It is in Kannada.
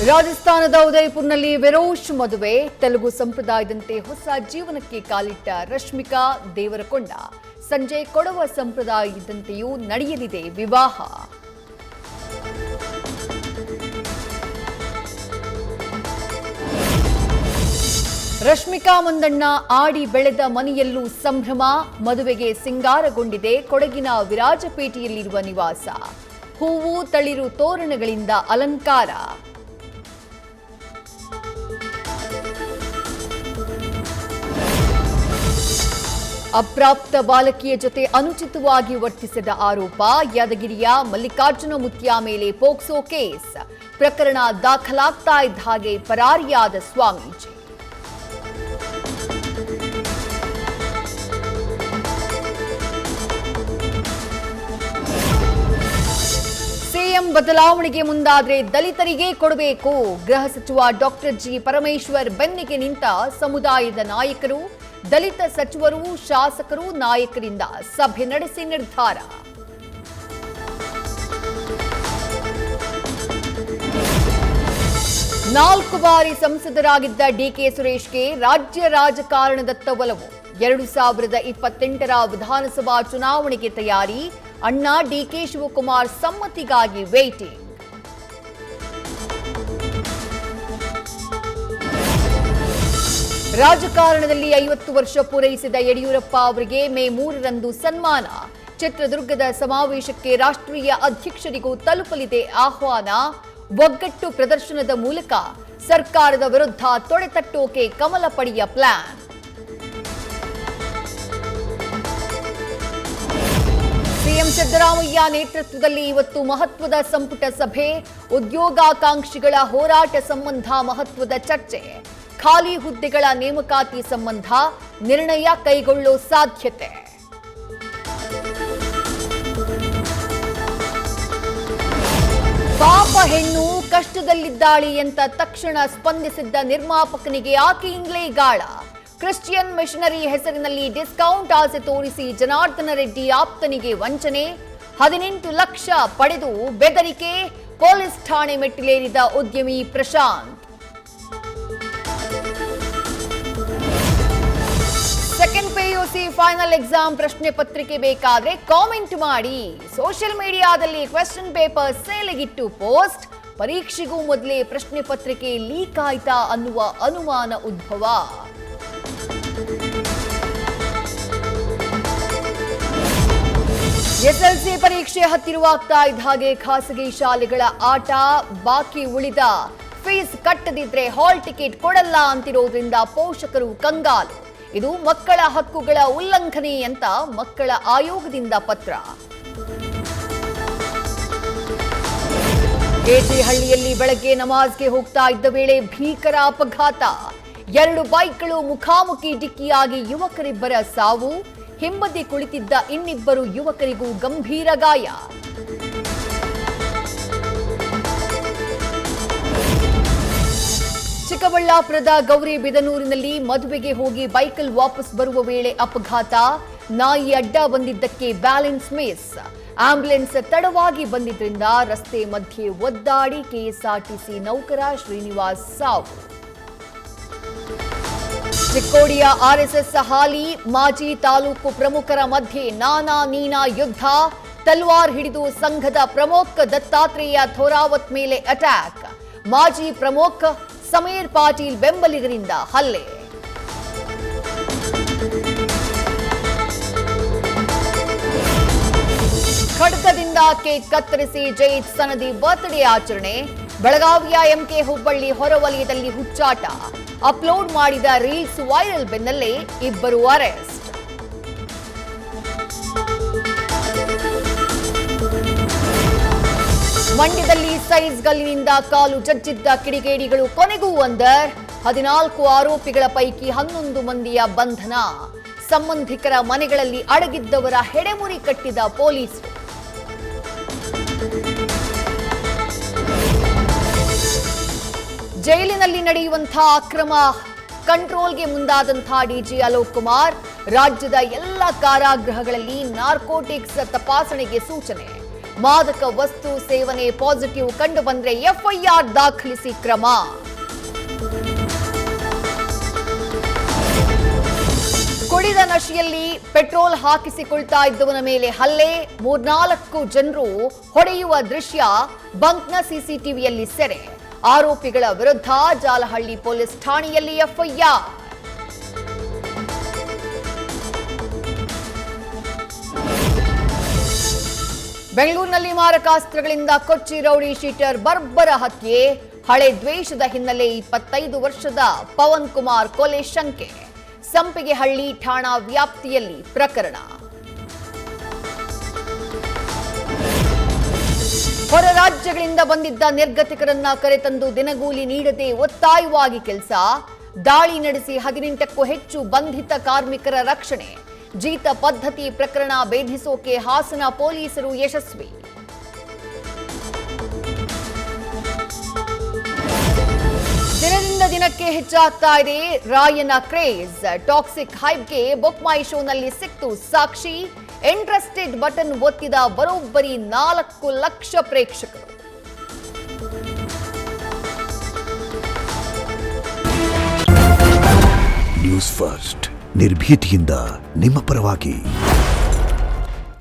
ರಾಜಸ್ಥಾನದ ಉದಯಪುರ್ನಲ್ಲಿ ವೆರೋಶ್ ಮದುವೆ. ತೆಲುಗು ಸಂಪ್ರದಾಯದಂತೆ ಹೊಸ ಜೀವನಕ್ಕೆ ಕಾಲಿಟ್ಟ ರಶ್ಮಿಕಾ ದೇವರಕೊಂಡ. ಸಂಜೆ ಕೊಡವ ಸಂಪ್ರದಾಯದಂತೆಯೂ ನಡೆಯಲಿದೆ ವಿವಾಹ. ರಶ್ಮಿಕಾ ಮಂದಣ್ಣ ಆಡಿ ಬೆಳೆದ ಮನೆಯಲ್ಲೂ ಸಂಭ್ರಮ. ಮದುವೆಗೆ ಸಿಂಗಾರಗೊಂಡಿದೆ ಕೊಡಗಿನ ವಿರಾಜಪೇಟೆಯಲ್ಲಿರುವ ನಿವಾಸ. ಹೂವು ತಳಿರು ತೋರಣಗಳಿಂದ ಅಲಂಕಾರ. ಅಪ್ರಾಪ್ತ ಬಾಲಕಿಯ ಜೊತೆ ಅನುಚಿತವಾಗಿ ವರ್ತಿಸಿದ ಆರೋಪ. ಯಾದಗಿರಿಯ ಮಲ್ಲಿಕಾರ್ಜುನ ಮುತ್ಯ ಮೇಲೆ ಪೋಕ್ಸೋ ಕೇಸ್. ಪ್ರಕರಣ ದಾಖಲಾಗ್ತಾ ಇದ್ದ ಹಾಗೆ ಪರಾರಿಯಾದ ಸ್ವಾಮೀಜಿ. ಸಿಎಂ ಬದಲಾವಣೆಗೆ ಮುಂದಾದ್ರೆ ದಲಿತರಿಗೆ ಕೊಡಬೇಕು. ಗೃಹ ಸಚಿವ ಡಾಕ್ಟರ್ ಜಿ ಪರಮೇಶ್ವರ್ ಬೆನ್ನಿಗೆ ನಿಂತ ಸಮುದಾಯದ ನಾಯಕರು. ದಲಿತ ಸಚಿವರು, ಶಾಸಕರು, ನಾಯಕರಿಂದ ಸಭೆ ನಡೆಸಿ ನಿರ್ಧಾರ. ನಾಲ್ಕು ಬಾರಿ ಸಂಸದರಾಗಿದ್ದ ಡಿಕೆ ಸುರೇಶ್ಗೆ ರಾಜ್ಯ ರಾಜಕಾರಣದತ್ತ ಒಲವು. 2028ರ ವಿಧಾನಸಭಾ ಚುನಾವಣೆಗೆ ತಯಾರಿ. ಅಣ್ಣ ಡಿಕೆ ಶಿವಕುಮಾರ್ ಸಮ್ಮತಿಗಾಗಿ ವೇಟಿಂಗ್. ರಾಜಕಾರಣದಲ್ಲಿ 50 ವರ್ಷ ಪೂರೈಸಿದ ಯಡಿಯೂರಪ್ಪ ಅವರಿಗೆ ಮೇ 3ರಂದು ಸನ್ಮಾನ. ಚಿತ್ರದುರ್ಗದ ಸಮಾವೇಶಕ್ಕೆ ರಾಷ್ಟ್ರೀಯ ಅಧ್ಯಕ್ಷರಿಗೂ ತಲುಪಲಿದೆ ಆಹ್ವಾನ. ಒಗ್ಗಟ್ಟು ಪ್ರದರ್ಶನದ ಮೂಲಕ ಸರ್ಕಾರದ ವಿರುದ್ಧ ತೊಡೆತಟ್ಟೋಕೆ ಕಮಲ ಪಡೆಯ ಪ್ಲಾನ್. ಸಿಎಂ ಸಿದ್ದರಾಮಯ್ಯ ನೇತೃತ್ವದಲ್ಲಿ ಇವತ್ತು ಮಹತ್ವದ ಸಂಪುಟ ಸಭೆ. ಉದ್ಯೋಗಾಕಾಂಕ್ಷಿಗಳ ಹೋರಾಟ ಸಂಬಂಧ ಮಹತ್ವದ ಚರ್ಚೆ. ಖಾಲಿ ಹುದ್ದೆಗಳ ನೇಮಕಾತಿ ಸಂಬಂಧ ನಿರ್ಣಯ ಕೈಗೊಳ್ಳೋ ಸಾಧ್ಯತೆ. ಪಾಪ ಹೆಣ್ಣು ಕಷ್ಟದಲ್ಲಿದ್ದಾಳೆ ಅಂತ ತಕ್ಷಣ ಸ್ಪಂದಿಸಿದ್ದ ನಿರ್ಮಾಪಕನಿಗೆ ಆಕೆಯಿಂದಲೇ ಗಾಳ. ಕ್ರಿಶ್ಚಿಯನ್ ಮಿಷನರಿ ಹೆಸರಿನಲ್ಲಿ ಡಿಸ್ಕೌಂಟ್ ಆಸೆ ತೋರಿಸಿ ಜನಾರ್ದನ ರೆಡ್ಡಿ ಆಪ್ತನಿಗೆ ವಂಚನೆ. 18 ಲಕ್ಷ ಪಡೆದು ಬೆದರಿಕೆ. ಪೊಲೀಸ್ ಠಾಣೆ ಮೆಟ್ಟಿಲೇರಿದ ಉದ್ಯಮಿ Prashanth. Second PUC final exam ಪ್ರಶ್ನೆ ಪತ್ರಿಕೆ ಬೇಕಾದ್ರೆ ಕಾಮೆಂಟ್ ಮಾಡಿ. ಸೋಷಿಯಲ್ ಮೀಡಿಯಾದಲ್ಲಿ ಕ್ವೆಶ್ಚನ್ ಪೇಪರ್ ಸೇಲಿಗಿಟ್ಟು ಪೋಸ್ಟ್. ಪರೀಕ್ಷೆಗೂ ಮೊದಲೇ ಪ್ರಶ್ನೆ ಪತ್ರಿಕೆ ಲೀಕ್ ಆಯ್ತಾ ಅನ್ನುವ ಅನುಮಾನ ಉದ್ಭವ. ಎಸ್ಎಲ್ಸಿ ಪರೀಕ್ಷೆ ಹತ್ತಿರವಾಗ್ತಾ ಇದ್ದ ಹಾಗೆ ಖಾಸಗಿ ಶಾಲೆಗಳ ಆಟ. ಬಾಕಿ ಉಳಿದ ಫೀಸ್ ಕಟ್ಟದಿದ್ರೆ ಹಾಲ್ ಟಿಕೆಟ್ ಕೊಡಲ್ಲ ಅಂತಿರೋದ್ರಿಂದ ಪೋಷಕರು ಕಂಗಾಲು. ಇದು ಮಕ್ಕಳ ಹಕ್ಕುಗಳ ಉಲ್ಲಂಘನೆ ಅಂತ ಮಕ್ಕಳ ಆಯೋಗದಿಂದ ಪತ್ರ. ಏಟಿಹಳ್ಳಿಯಲ್ಲಿ ಬೆಳಗ್ಗೆ ನಮಾಜ್ಗೆ ಹೋಗ್ತಾ ಇದ್ದ ವೇಳೆ ಭೀಕರ ಅಪಘಾತ. 2 ಬೈಕ್ಗಳು ಮುಖಾಮುಖಿ ಡಿಕ್ಕಿಯಾಗಿ ಯುವಕರಿಬ್ಬರ ಸಾವು. ಹಿಂಬದಿ ಕುಳಿತಿದ್ದ ಇನ್ನಿಬ್ಬರು ಯುವಕರಿಗೂ ಗಂಭೀರ ಗಾಯ. ಚಿಕ್ಕಬಳ್ಳಾಪುರದ ಗೌರಿಬಿದನೂರಿನಲ್ಲಿ ಮದುವೆಗೆ ಹೋಗಿ ಬೈಕಲ್ಲಿ ವಾಪಸ್ ಬರುವ ವೇಳೆ ಅಪಘಾತ. ನಾಯಿ ಅಡ್ಡ ಬಂದಿದ್ದಕ್ಕೆ ಬ್ಯಾಲೆನ್ಸ್ ಮಿಸ್. ಆಂಬ್ಯುಲೆನ್ಸ್ ತಡವಾಗಿ ಬಂದಿದ್ರಿಂದ ರಸ್ತೆ ಮಧ್ಯೆ ಒದ್ದಾಡಿ ಕೆಎಸ್ಆರ್ಟಿಸಿ ನೌಕರ ಶ್ರೀನಿವಾಸ್ ಸಾವು. ಚಿಕ್ಕೋಡಿಯ ಆರ್ಎಸ್ಎಸ್ ಹಾಲಿ ಮಾಜಿ ತಾಲೂಕು ಪ್ರಮುಖರ ಮಧ್ಯೆ ನಾನಾ ನೀನಾ ಯುದ್ಧ. ತಲ್ವಾರ್ ಹಿಡಿದು ಸಂಘದ ಪ್ರಮುಖ ದತ್ತಾತ್ರೇಯ ಥೋರಾವತ್ ಮೇಲೆ ಅಟ್ಯಾಕ್. ಮಾಜಿ ಪ್ರಮುಖ ಸಮೀರ್ ಪಾಟೀಲ್ ಬೆಂಬಲಿಗರಿಂದ ಹಲ್ಲೆ. ಖಡ್ಗದಿಂದ ಕೇಕ್ ಕತ್ತರಿಸಿ ಜೈತ್ ಸನದಿ ಬರ್ತ್ಡೇ ಆಚರಣೆ. ಬೆಳಗಾವಿಯ ಎಂಕೆ ಹುಬ್ಬಳ್ಳಿ ಹೊರವಲಯದಲ್ಲಿ ಹುಚ್ಚಾಟ. ಅಪ್ಲೋಡ್ ಮಾಡಿದ ರೀಲ್ಸ್ ವೈರಲ್ ಬೆನ್ನಲ್ಲೇ ಇಬ್ಬರು ಅರೆಸ್ಟ್. ಮಂಡ್ಯದಲ್ಲಿ ಸೈಜ್ ಗಲ್ಲಿನಿಂದ ಕಾಲು ಜಜ್ಜಿದ್ದ ಕಿಡಿಗೇಡಿಗಳು ಕೊನೆಗೂ ಅಂದರ್. 14 ಆರೋಪಿಗಳ ಪೈಕಿ 11 ಮಂದಿಯ ಬಂಧನ. ಸಂಬಂಧಿಕರ ಮನೆಗಳಲ್ಲಿ ಅಡಗಿದ್ದವರ ಹೆಡೆಮುರಿ ಕಟ್ಟಿದ ಪೊಲೀಸರು. ಜೈಲಿನಲ್ಲಿ ನಡೆಯುವಂತಹ ಅಕ್ರಮ ಕಂಟ್ರೋಲ್ಗೆ ಮುಂದಾದಂತಹ ಡಿಜಿ ಅಲೋಕ್ ಕುಮಾರ್. ರಾಜ್ಯದ ಎಲ್ಲ ಕಾರಾಗೃಹಗಳಲ್ಲಿ ನಾರ್ಕೋಟಿಕ್ಸ್ ತಪಾಸಣೆಗೆ ಸೂಚನೆ. ಮಾದಕ ವಸ್ತು ಸೇವನೆ ಪಾಸಿಟಿವ್ ಕಂಡು ಬಂದ್ರೆ ಎಫ್ಐಆರ್ ದಾಖಲಿಸಿ ಕ್ರಮ. ಕುಡಿದ ನಶೆಯಲ್ಲಿ ಪೆಟ್ರೋಲ್ ಹಾಕಿಸಿಕೊಳ್ತಾ ಇದ್ದವನ ಮೇಲೆ ಹಲ್ಲೆ, 3-4 ಜನರು ಹೊಡೆಯುವ ದೃಶ್ಯ ಬಂಕ್ನ ಸಿಸಿಟಿವಿಯಲ್ಲಿ ಸೆರೆ. ಆರೋಪಿಗಳ ವಿರುದ್ಧ ಜಾಲಹಳ್ಳಿ ಪೊಲೀಸ್ ಠಾಣೆಯಲ್ಲಿ ಎಫ್ಐಆರ್. ಬೆಂಗಳೂರಿನಲ್ಲಿ ಮಾರಕಾಸ್ತ್ರಗಳಿಂದ ಕೊಚ್ಚಿ ರೌಡಿ ಶೀಟರ್ ಬರ್ಬರ ಹತ್ಯೆ. ಹಳೆ ದ್ವೇಷದ ಹಿನ್ನೆಲೆ 25 ವರ್ಷದ ಪವನ್ ಕುಮಾರ್ ಕೊಲೆ ಶಂಕೆ. ಸಂಪಿಗೆಹಳ್ಳಿ ಠಾಣಾ ವ್ಯಾಪ್ತಿಯಲ್ಲಿ ಪ್ರಕರಣ. ಹೊರ ರಾಜ್ಯಗಳಿಂದ ಬಂದಿದ್ದ ನಿರ್ಗತಿಕರನ್ನ ಕರೆತಂದು ದಿನಗೂಲಿ ನೀಡದೆ ಒತ್ತಾಯವಾಗಿ ಕೆಲಸ. ದಾಳಿ ನಡೆಸಿ 18ಕ್ಕೂ ಹೆಚ್ಚು ಬಂಧಿತ ಕಾರ್ಮಿಕರ ರಕ್ಷಣೆ. ಜೀತ ಪದ್ಧತಿ ಪ್ರಕರಣ ಭೇದಿಸೋಕೆ ಹಾಸನ ಪೊಲೀಸರು ಯಶಸ್ವಿ. ದಿನದಿಂದ ದಿನಕ್ಕೆ ಹೆಚ್ಚಾಗ್ತಾ ಇದೆ ರಾಯನ ಕ್ರೇಜ್. ಟಾಕ್ಸಿಕ್ ಹೈಪ್ಗೆ ಬುಕ್ ಮೈ ಶೋನಲ್ಲಿ ಸಿಕ್ತು ಸಾಕ್ಷಿ. ಇಂಟ್ರೆಸ್ಟೆಡ್ ಬಟನ್ ಒತ್ತಿದ ಬರೋಬ್ಬರಿ 4 ಲಕ್ಷ ಪ್ರೇಕ್ಷಕರು. ನ್ಯೂಸ್ ಫಸ್ಟ್ ನಿರ್ಭೀತಿಯಿಂದ ನಿಮ್ಮ ಪರವಾಗಿ.